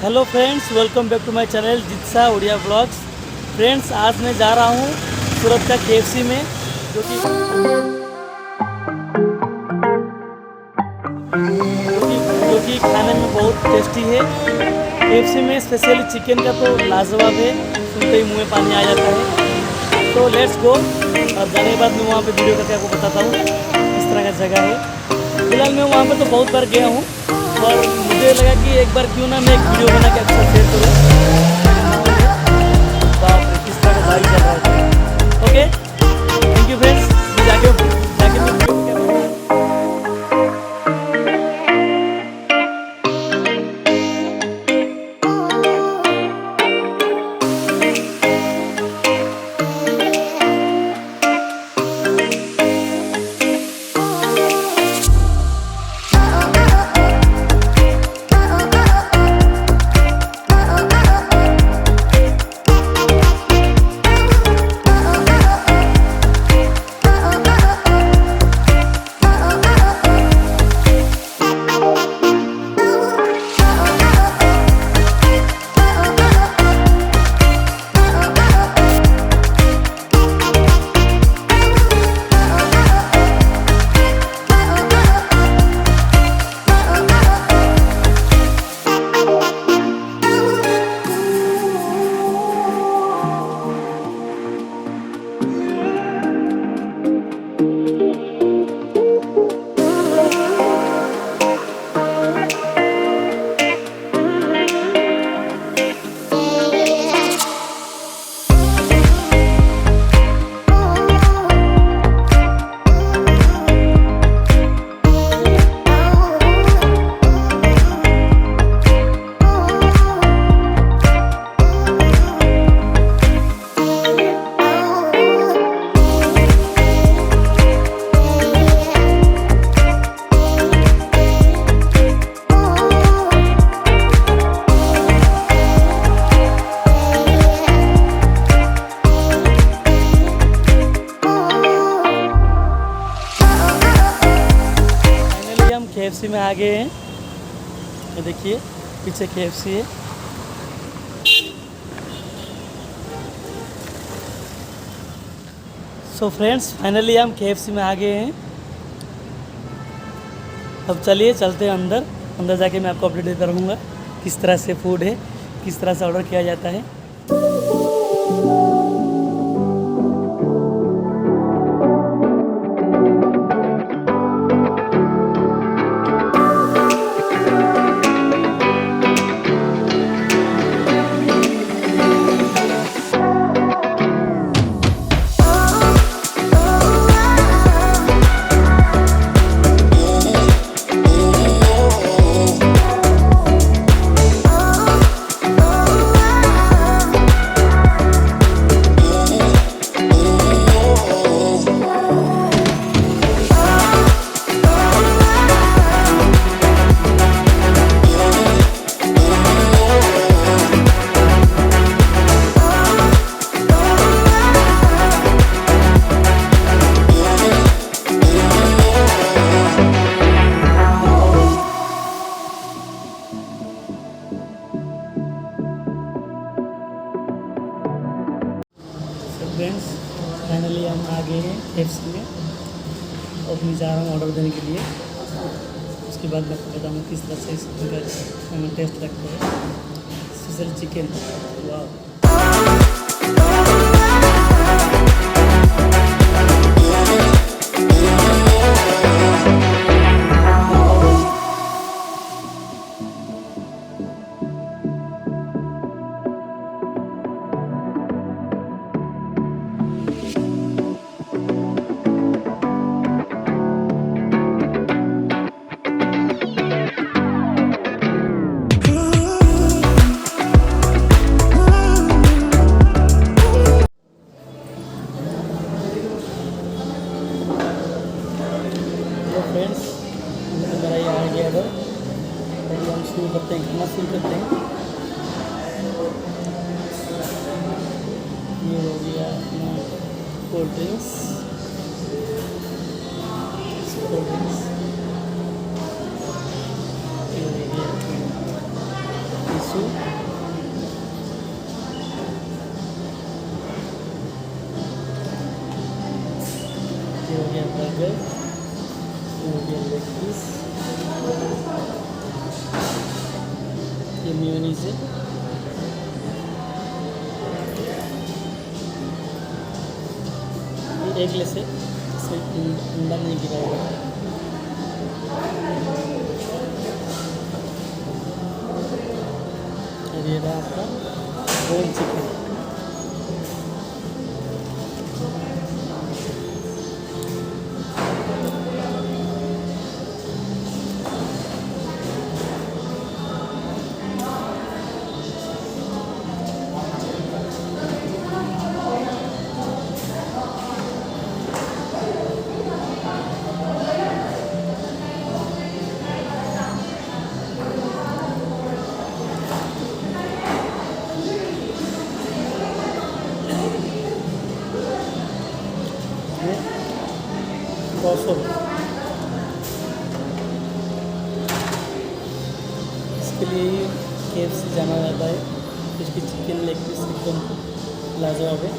Hello friends, welcome back to my channel Jeetsa Odia blogs. Friends, आज मैं जा रहा हूँ सूरत का KFC में, जो कि खाने में बहुत टेस्टी है। KFC में स्पेशली चिकन का तो लाजवाब है, सुनते ही मुँह में पानी आ जाता है। तो लेट्स गो। और जाने के बाद मैं वहाँ पे वीडियो करके आपको बताता हूँ किस तरह का जगह है। फिलहाल मैं वहाँ पे तो बहुत बार गया हूँ, और मुझे लगा कि एक बार क्यों ना मैं एक वीडियो बना के अच्छा शेयर करूँ। बाप रे, किस तरह का गाड़ी चल रहा है। Okay, thank you friends. जाके मैं वीडियो को क्या KFC में आ गए हैं। ये देखिए, पीछे KFC है। सो फ्रेंड्स, फाइनली हम KFC में आ गए हैं। अब चलिए चलते हैं अंदर। अंदर जाके मैं आपको अपडेट देता रहूँगा किस तरह से फूड है, किस तरह से ऑर्डर किया जाता है। फ्रेंड्स, फाइनली हम आ गए हैं KFC में, और मैं जा रहा हूँ ऑर्डर देने के लिए। उसके बाद मैं आपको बताऊँगा किस तरह से इसका टेस्ट लगता है। स्पेशल चिकन, वाह। फ्रेंड्स, मेरा ये आ गया है। हम शुरू करते हैं, खाना शुरू करते हैं। ये हो गया अपना कोल्ड ड्रिंक्स। ये हो गया टिरामिसू, ये हो गया बर्गर, ये हो गया लेग पीस, ये मेयोनीज है, ये एगलेस है, इसमें अंडा नहीं गिराएगा। और ये रहा आपका रोल चिकन। कौशल, इसके लिए ही KFC जाना जाता है। इसकी चिकन लेग पीस एकदम लाजवाब है।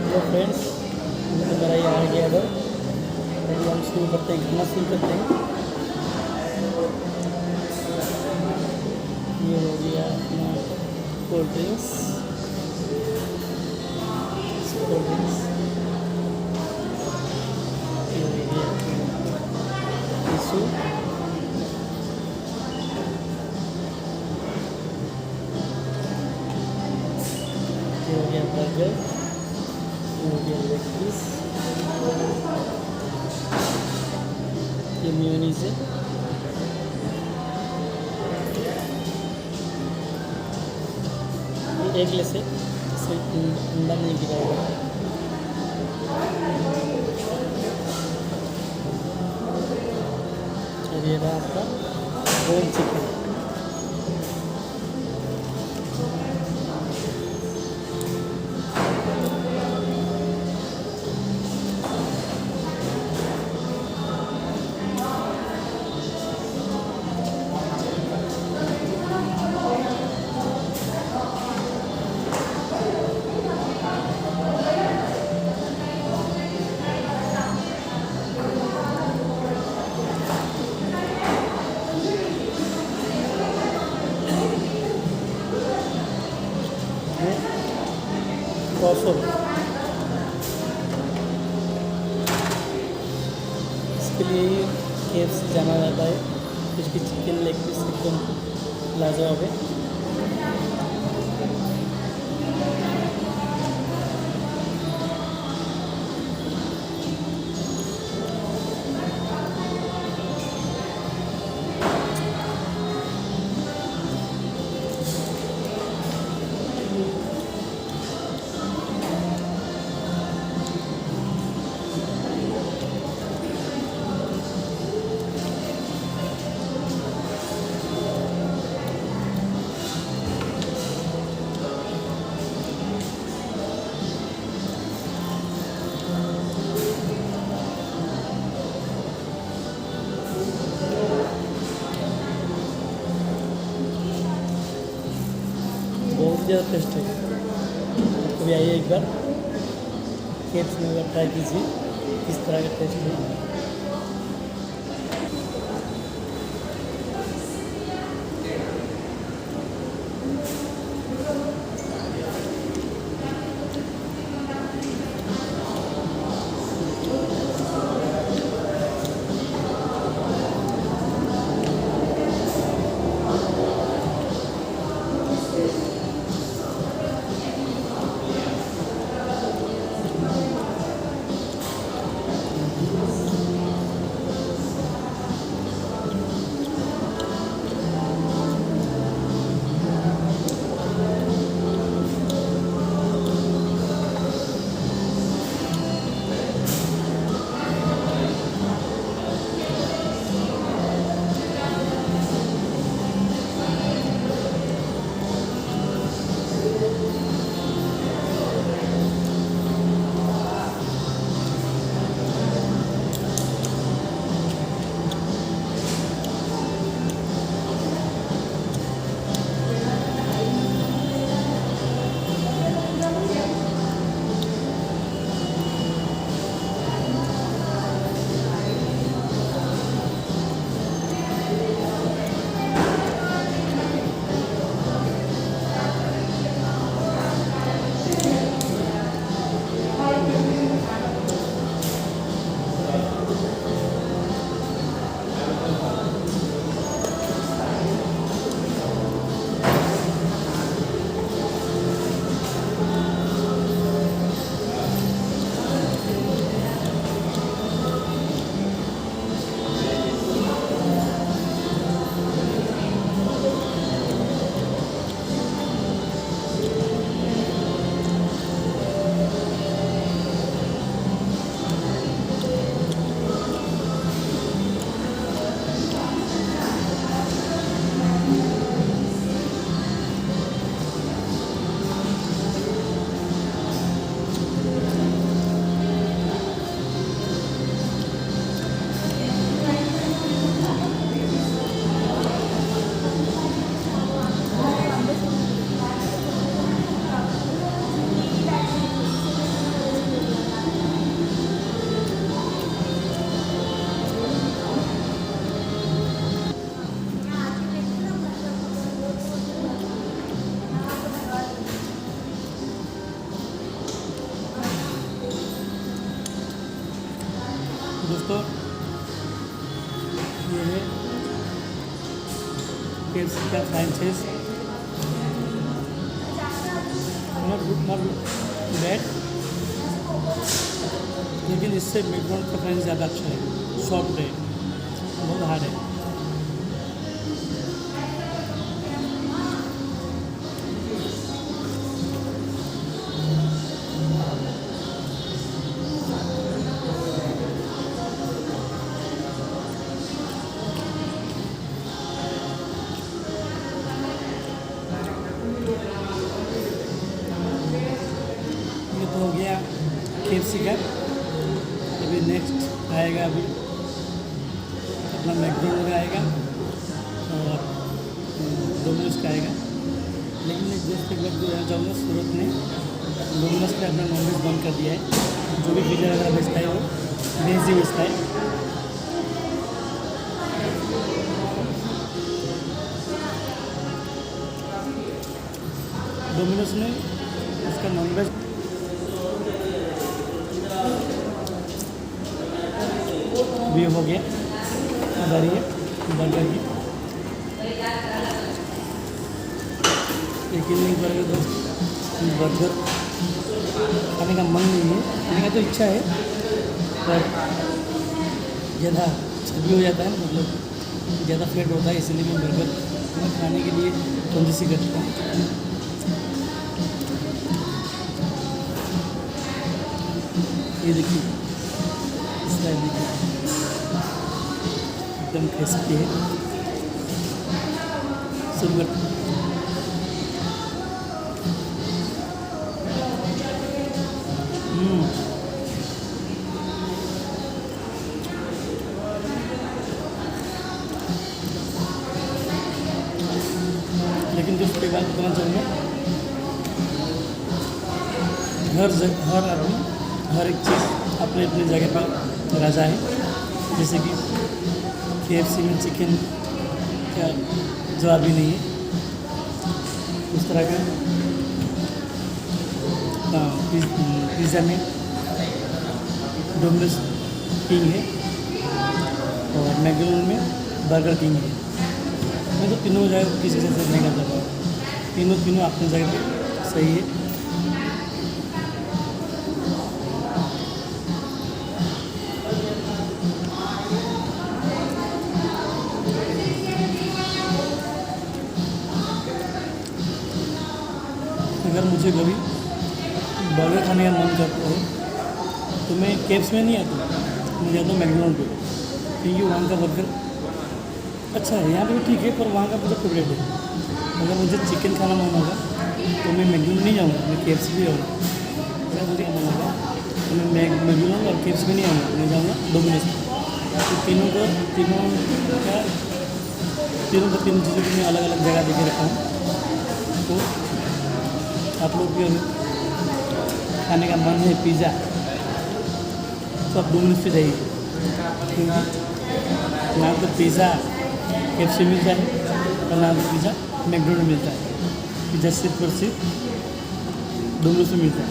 हेलो फ्रेंड्स, तो मेरा ये आ गया इधर। अभी हम शुरू करते हैं, खाना शुरू करते हैं। ये हो गया अपना कोल्ड ड्रिंक्स। ये हो गया टिश्यू। ये हो गया बर्गर। ये हो गया लेग पीस। ये मेयोनीज है। ये एगलेस है, इसमें अंडा नहीं गिरा हुआ है। और ये रहा आपका रोल चिकन। क्रॉसओवर, इसके लिए ही KFC जाना जाता है। इसकी चिकन लेग पीस एकदम लाजवाब है। बहुत ज़्यादा टेस्ट है। कभी आइए एक बार KFC में ट्राई कीजिए, किस तरह का टेस्ट है। दोस्तों ये है KFC का फ्रेंचाइज, नॉट बैड, लेकिन इससे मैकडॉनल्ड का फ्रेंच ज़्यादा अच्छा है, सॉफ्ट है, बहुत हार्ड है। ये तो हो गया KFC का। अभी नेक्स्ट आएगा, अभी अपना मैकडॉनल्ड का आएगा और डोमिनोज का आएगा। लेकिन एक दोस्त एक बात जो है, चाहूँगा सूरत ने डोमिनोज पे अपना नॉनवेज बंद कर दिया है। जो भी पिज़्ज़ा वगैरह बेचता है वो वेज ही बेचता है। डोमिनोज ने उसका नॉनवेज भी हो गया, बारी है बर्गर की। लेकिन नहीं करेगा दोस्त, बर्गर खाने का मन नहीं है, खाने का तो इच्छा है पर ज़्यादा चर्बी हो जाता है, मतलब ज़्यादा फेट होता है, इसलिए मैं बर्गर खाने के लिए कोशिश करता हूँ। ये देखिए, इसका देखिए एकदम क्रिस्पी है, सुंदर। लेकिन जो उसके बाद बताना चाहूँगा, हर आदमी हर एक चीज़ अपने अपने जगह पर राजा है। जैसे कि KFC में चिकन का जवाब भी नहीं है, उस तरह का पिज़्ज़ा में डोमिनोज किंग है और मैकडॉनल्ड में बर्गर किंग है। मैं तो तीनों जगह किसी से नहीं कर सकता, तीनों अपनी जगह पे सही है। अगर मुझे कभी बर्गर खाने का मन करता है तो मैं KFC में नहीं आता, मैं जाता हूँ मैकडॉनल्ड पे, क्योंकि वहाँ का बर्गर अच्छा है। यहाँ पे भी ठीक है, पर वहाँ का मुझे फेवरेट है। अगर मुझे चिकन खाना मन होगा तो मैं मैकडॉनल्ड नहीं जाऊँगा, मैं KFC भी जाऊँगा। अगर मुझे मन होगा तो मैं मैकडॉनल्ड और KFC में नहीं आऊँगा, मैं जाऊँगा डोमिनोज। तो तीनों चीज़ों की मैं अलग अलग जगह देखे रखा हूँ। तो आप लोग भी अगर खाने का मन है पिज़्ज़ा तो आप डोमिनोज पे जाइए, क्योंकि यहाँ पर पिज़्ज़ा KFC मिलता है और यहाँ पर पिज़्ज़ा मैकडॉनल्ड मिलता है। पिज़्ज़ा सिर्फ और सिर्फ डोमिनोज में मिलता है।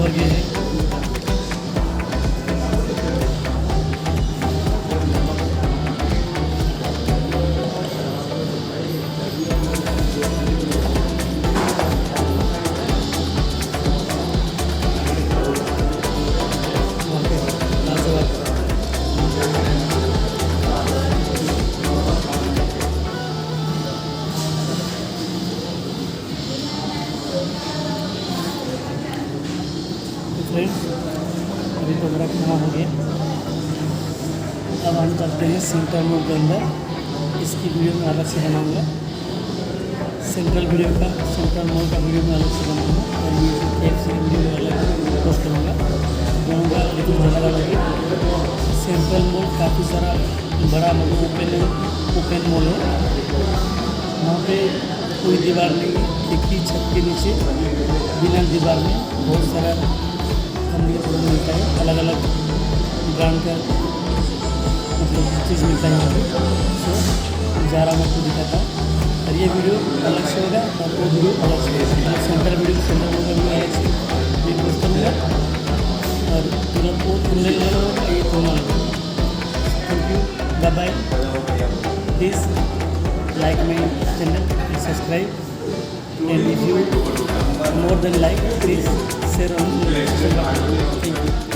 और ये है फ्रेंड्स। अभी तो मेरा खाना हो गया। अब हम चलते हैं सेंट्रल मॉल के अंदर। इसकी वीडियो में अलग से बनाऊंगा। सेंट्रल मॉल का वीडियो में अलग से बनाऊंगा और ये KFC की वीडियो में अलग पोस्ट करूँगा लेकिन ज़्यादा लगे। सेंट्रल मॉल काफ़ी सारा बड़ा मतलब ओपन मॉल है। वहाँ पे कोई दीवार नहीं है, एक ही छत के नीचे बिना दीवार में बहुत सारा मिलता है। अलग अलग ब्रांड का मतलब चीज़ मिलता है यहाँ पे। सो जा रहा मैं आपको दिखाता हूँ और ये वीडियो अलग से होगा और वो वीडियो अलग से होगा। सेंटर मॉल का वीडियो अलग से ये पोस्ट करूँगा और तुरंत वो थंबनेल लगा होगा, ये थंबनेल लगा। Thank you, bye bye. Please like my channel, please subscribe, and if you more than like, please share on social media. Thank you.